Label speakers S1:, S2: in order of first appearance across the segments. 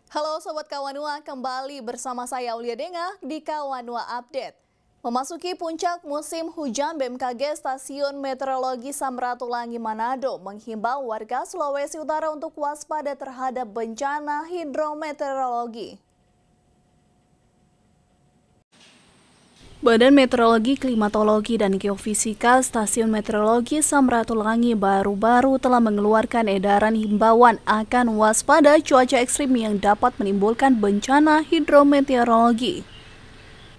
S1: Halo Sobat Kawanua, kembali bersama saya Aulia Denga di Kawanua Update. Memasuki puncak musim hujan, BMKG Stasiun Meteorologi Samratulangi Manado menghimbau warga Sulawesi Utara untuk waspada terhadap bencana hidrometeorologi. Badan Meteorologi, Klimatologi, dan Geofisika Stasiun Meteorologi Samratulangi baru-baru telah mengeluarkan edaran himbauan akan waspada cuaca ekstrim yang dapat menimbulkan bencana hidrometeorologi.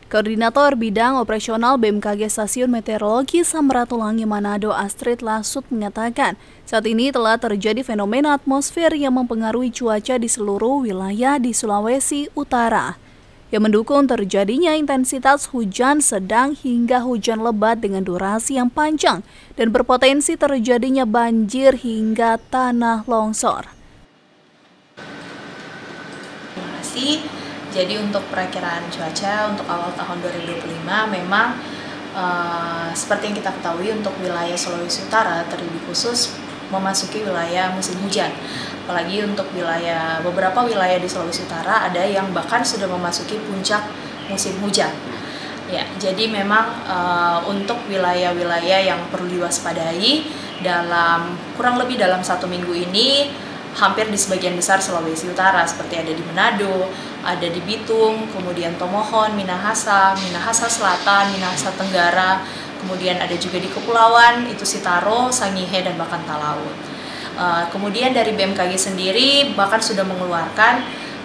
S1: Koordinator Bidang Operasional BMKG Stasiun Meteorologi Samratulangi Manado, Astrid Lasut, mengatakan saat ini telah terjadi fenomena atmosfer yang mempengaruhi cuaca di seluruh wilayah di Sulawesi Utara, yang mendukung terjadinya intensitas hujan sedang hingga hujan lebat dengan durasi yang panjang dan berpotensi terjadinya banjir hingga tanah longsor.
S2: Terima kasih. Jadi untuk perakiraan cuaca untuk awal tahun 2025 memang seperti yang kita ketahui untuk wilayah Sulawesi Utara terlebih khusus memasuki wilayah musim hujan. Apalagi untuk beberapa wilayah di Sulawesi Utara ada yang bahkan sudah memasuki puncak musim hujan. Ya, jadi memang untuk wilayah-wilayah yang perlu diwaspadai kurang lebih dalam 1 minggu ini hampir di sebagian besar Sulawesi Utara, seperti ada di Manado, ada di Bitung, kemudian Tomohon, Minahasa Selatan, Minahasa Tenggara, kemudian ada juga di Kepulauan, itu Sitaro, Sangihe, dan bahkan Talaut. Kemudian dari BMKG sendiri bahkan sudah mengeluarkan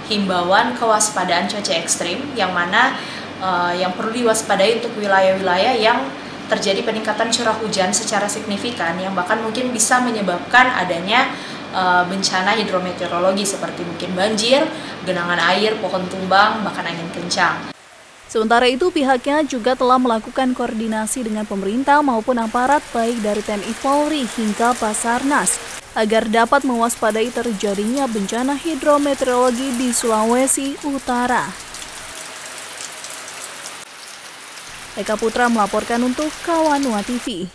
S2: himbauan kewaspadaan cuaca ekstrim, yang mana yang perlu diwaspadai untuk wilayah-wilayah yang terjadi peningkatan curah hujan secara signifikan, yang bahkan mungkin bisa menyebabkan adanya bencana hidrometeorologi seperti mungkin banjir, genangan air, pohon tumbang, bahkan angin kencang.
S1: Sementara itu, pihaknya juga telah melakukan koordinasi dengan pemerintah maupun aparat baik dari TNI Polri hingga Basarnas agar dapat mewaspadai terjadinya bencana hidrometeorologi di Sulawesi Utara. Eka Putra melaporkan untuk Kawanua TV.